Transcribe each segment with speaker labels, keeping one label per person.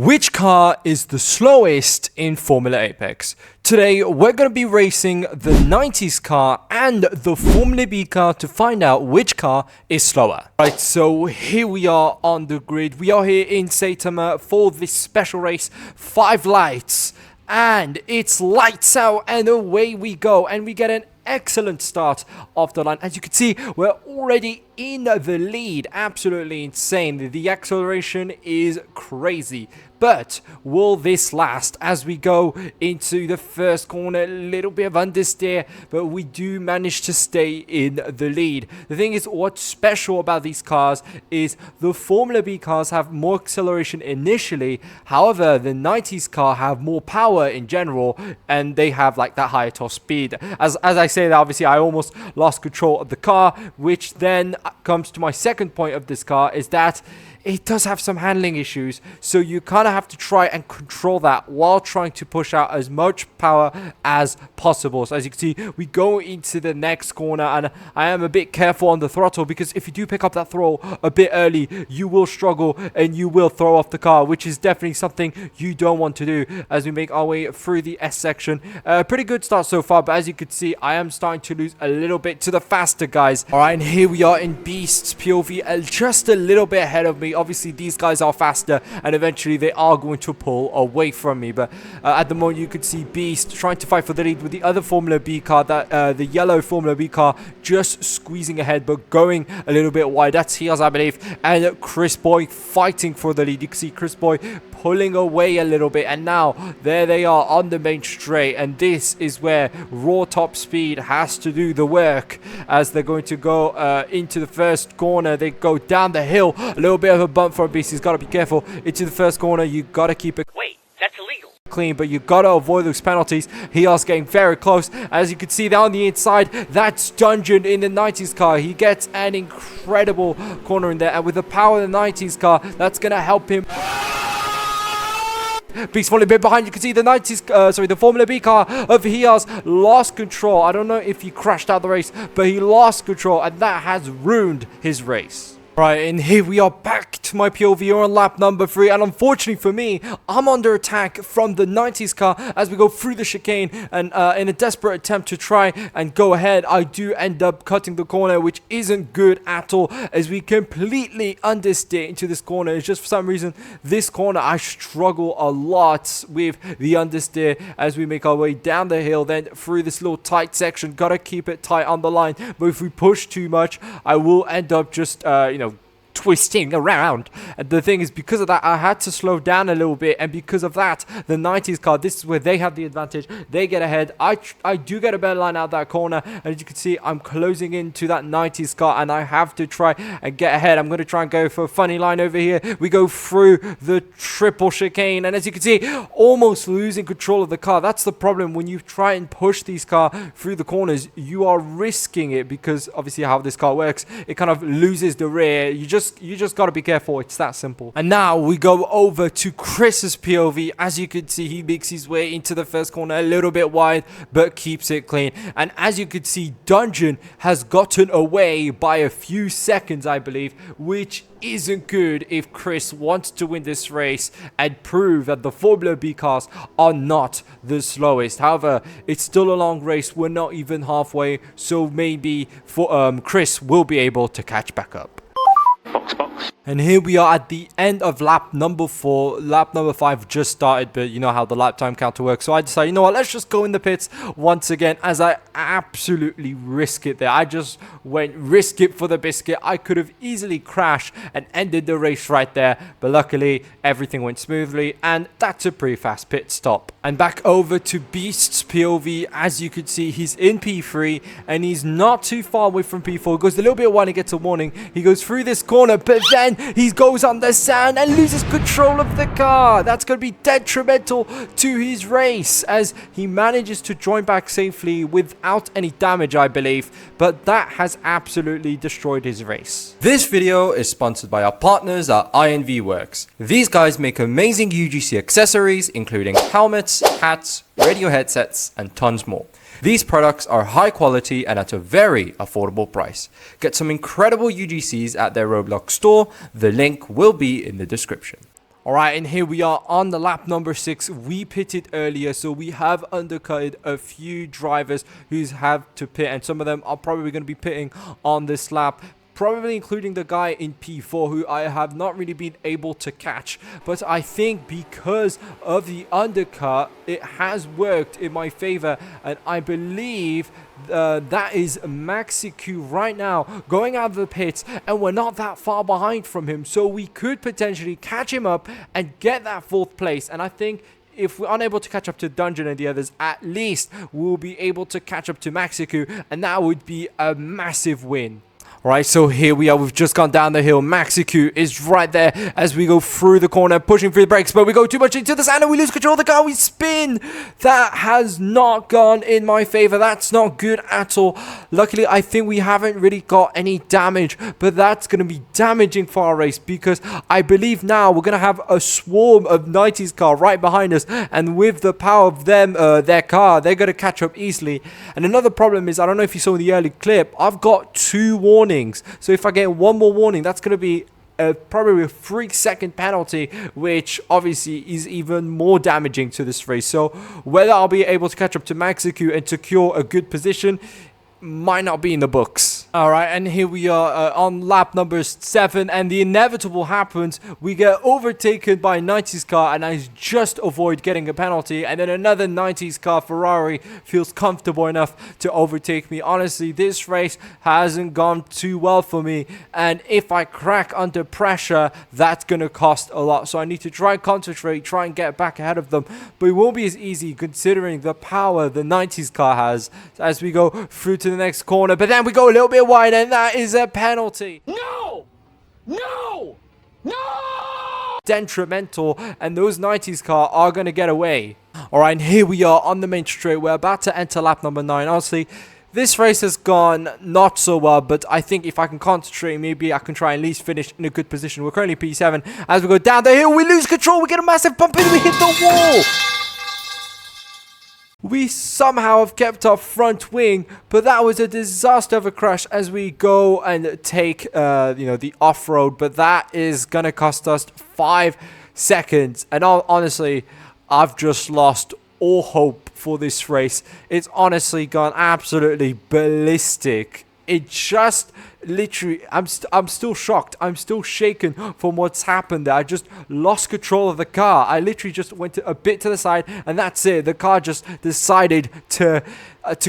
Speaker 1: Which car is the slowest in Formula Apex? Today, we're going to be racing the 90s car and the Formula B car to find out which car is slower. Right, so here we are on the grid. We are here in Saitama for this special race, 5 lights. And it's lights out and away we go. And we get an excellent start off the line. As you can see, we're already in the lead. Absolutely insane. The acceleration is crazy. But will this last as we go into the first corner? A little bit of understeer, but we do manage to stay in the lead. The thing is, what's special about these cars is the Formula B cars have more acceleration initially. However, the 90s car have more power in general, and they have like that higher top speed. As I say that, obviously, I almost lost control of the car, which then comes to my second point of this car, is that it does have some handling issues, so you kind of have to try and control that while trying to push out as much power as possible. So as you can see, we go into the next corner, and I am a bit careful on the throttle, because if you do pick up that throttle a bit early, you will struggle and you will throw off the car, which is definitely something you don't want to do. As we make our way through the S section, pretty good start so far, but as you can see, I am starting to lose a little bit to the faster guys. All right, and here we are in Beast's POV, just a little bit ahead of me. Obviously, these guys are faster, and eventually they are going to pull away from me. But at the moment, you could see Beast trying to fight for the lead with the other Formula B car, that the yellow Formula B car, just squeezing ahead, but going a little bit wide. That's Heels, I believe, and Chris Boy fighting for the lead. You can see Chris Boy pulling away a little bit, and now there they are on the main straight, and this is where raw top speed has to do the work. As they're going to go into the first corner, they go down the hill, a little bit of a bump for Beast. He's got to be careful into the first corner. You got to keep it
Speaker 2: that's illegal.
Speaker 1: clean, but you got to avoid those penalties. He is getting very close. As you can see down the inside, that's Dungeon in the 90s car. He gets an incredible corner in there, and with the power of the 90s car, that's going to help him. Beast falling a bit behind. You can see the 90s, the Formula B car of Heels lost control. I don't know if he crashed out the race, but he lost control, and that has ruined his race. Right, and here we are back to my POV on lap number 3, and unfortunately for me, I'm under attack from the 90s car as we go through the chicane, and in a desperate attempt to try and go ahead, I do end up cutting the corner, which isn't good at all, as we completely understeer into this corner. It's just for some reason, this corner, I struggle a lot with the understeer as we make our way down the hill, then through this little tight section. Gotta keep it tight on the line, but if we push too much, I will end up just, twisting around. And the thing is, because of that, I had to slow down a little bit, and because of that, the 90s car, this is where they have the advantage. They get ahead. I do get a better line out that corner, and as you can see, I'm closing into that 90s car, and I have to try and get ahead. I'm going to try and go for a funny line over here. We go through the triple chicane, and as you can see, almost losing control of the car. That's the problem when you try and push these cars through the corners. You are risking it, because obviously how this car works, it kind of loses the rear. You just got to be careful. It's that simple. And now we go over to Chris's POV. As you can see, he makes his way into the first corner a little bit wide, but keeps it clean. And as you can see, Dungeon has gotten away by a few seconds, I believe, which isn't good if Chris wants to win this race and prove that the Formula B cars are not the slowest. However, it's still a long race. We're not even halfway, so maybe for Chris will be able to catch back up.
Speaker 2: Box.
Speaker 1: And here we are at the end of lap number 4. Lap number 5 just started, but you know how the lap time counter works. So I decided, you know what, let's just go in the pits once again, as I absolutely risk it there. I just went risk it for the biscuit. I could have easily crashed and ended the race right there, but luckily everything went smoothly, and that's a pretty fast pit stop. And back over to Beast's POV. As you could see, he's in P3, and he's not too far away from P4. He goes a little bit wide and gets a warning. He goes through this corner, but then he goes on the sand and loses control of the car. That's going to be detrimental to his race, as he manages to join back safely without any damage, I believe, but that has absolutely destroyed his race. This video is sponsored by our partners at INV Works. These guys make amazing UGC accessories, including helmets, hats, radio headsets, and tons more. These products are high quality and at a very affordable price. Get some incredible UGCs at their Roblox store. The link will be in the description. All right, and here we are on the lap number 6. We pitted earlier, so we have undercutted a few drivers who have to pit, and some of them are probably going to be pitting on this lap. Probably including the guy in P4 who I have not really been able to catch. But I think because of the undercut, it has worked in my favor. And I believe that is Maxicu right now going out of the pits. And we're not that far behind from him. So we could potentially catch him up and get that 4th place. And I think if we're unable to catch up to Dungeon and the others, at least we'll be able to catch up to Maxicu. And that would be a massive win. Alright, so here we are. We've just gone down the hill. Maxicu is right there as we go through the corner, pushing through the brakes, but we go too much into the sand and we lose control of the car. We spin. That has not gone in my favor. That's not good at all. Luckily, I think we haven't really got any damage, but that's going to be damaging for our race because I believe now we're going to have a swarm of 90s car right behind us, and with the power of them, their car, they're going to catch up easily. And another problem is, I don't know if you saw in the early clip, I've got 2 warnings. So if I get one more warning, that's going to be probably a 3-second penalty, which obviously is even more damaging to this race. So whether I'll be able to catch up to Maxicu and secure a good position might not be in the books. Alright, and here we are on lap number 7, and the inevitable happens. We get overtaken by a 90s car, and I just avoid getting a penalty, and then another 90s car, Ferrari, feels comfortable enough to overtake me. Honestly, this race hasn't gone too well for me, and if I crack under pressure, that's going to cost a lot. So I need to try and concentrate, try and get back ahead of them, but it won't be as easy considering the power the 90s car has as we go through to the next corner. But then we go a little bit wide, and that is a penalty.
Speaker 2: No! No! No!
Speaker 1: Detrimental, and those 90s car are going to get away. Alright, and here we are on the main straight. We're about to enter lap number 9. Honestly, this race has gone not so well, but I think if I can concentrate, maybe I can try and at least finish in a good position. We're currently P7. As we go down the hill, we lose control. We get a massive bump and we hit the wall. We somehow have kept our front wing, but that was a disaster of a crash as we go and take, the off-road. But that is going to cost us 5 seconds. And honestly, I've just lost all hope for this race. It's honestly gone absolutely ballistic. It just literally, I'm still shocked. I'm still shaken from what's happened there. I just lost control of the car. I literally just went a bit to the side, and that's it. The car just decided to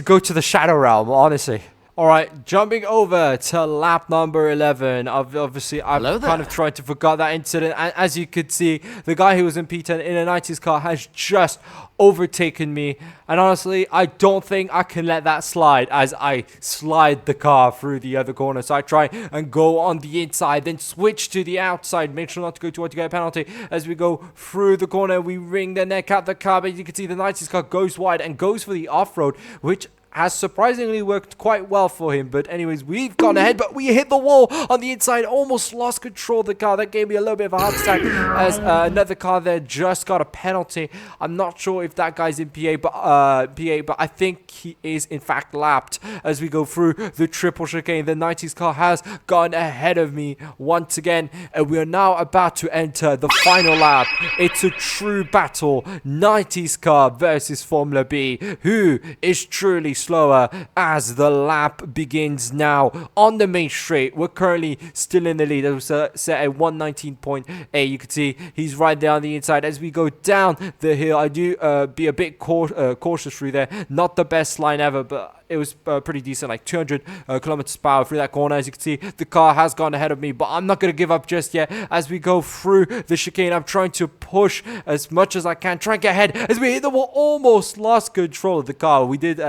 Speaker 1: go to the shadow realm, honestly. Alright, jumping over to lap number 11. I've kind of tried to forget that incident. And as you could see, the guy who was in P10 in a 90s car has just overtaken me. And honestly, I don't think I can let that slide as I slide the car through the other corner. So I try and go on the inside, then switch to the outside. Make sure not to go too hard to get a penalty. As we go through the corner, we wring the neck out the car. But you can see the 90s car goes wide and goes for the off-road, which has surprisingly worked quite well for him. But anyways, we've gone ahead, but we hit the wall on the inside, almost lost control of the car. That gave me a little bit of a heart attack as another car there just got a penalty. I'm not sure if that guy's in PA, but I think he is in fact lapped. As we go through the triple chicane, the 90s car has gone ahead of me once again, and we are now about to enter the final lap. It's a true battle, 90s car versus Formula B. Who is truly slower as the lap begins now on the main straight? We're currently still in the lead. It was set at 119.8. You can see he's right there on the inside. As we go down the hill, I do be a bit cautious through there. Not the best line ever, but it was pretty decent, like 200 kilometers per hour through that corner. As you can see, the car has gone ahead of me, but I'm not going to give up just yet. As we go through the chicane, I'm trying to push as much as I can, try and get ahead. As we hit the wall, almost lost control of the car. We did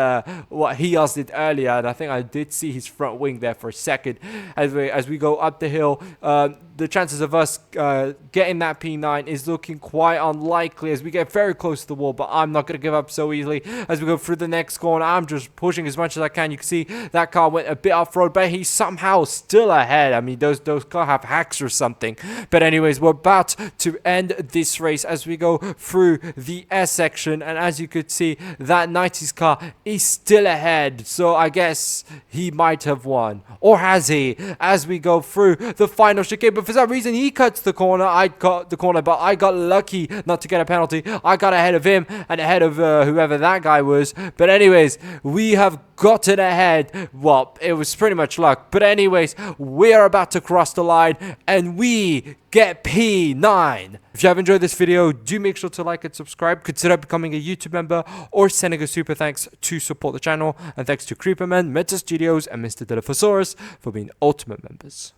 Speaker 1: what he did earlier, and I think I did see his front wing there for a second. As we go up the hill, the chances of us getting that P9 is looking quite unlikely as we get very close to the wall, but I'm not going to give up so easily. As we go through the next corner, I'm just pushing as as much as I can. You can see that car went a bit off-road, but he's somehow still ahead. I mean, those cars have hacks or something. But anyways, we're about to end this race as we go through the S section, and as you could see, that 90s car is still ahead. So I guess he might have won, or has he? As we go through the final chicane, but for some reason he cuts the corner. I got the corner, but I got lucky not to get a penalty. I got ahead of him and ahead of whoever that guy was. But anyways, we have gotten ahead. Well, it was pretty much luck. But anyways, we are about to cross the line and we get P9. If you have enjoyed this video, do make sure to like and subscribe. Consider becoming a YouTube member or sending a super thanks to support the channel. And thanks to Creeperman, Meta Studios, and Mr. Dilophosaurus for being ultimate members.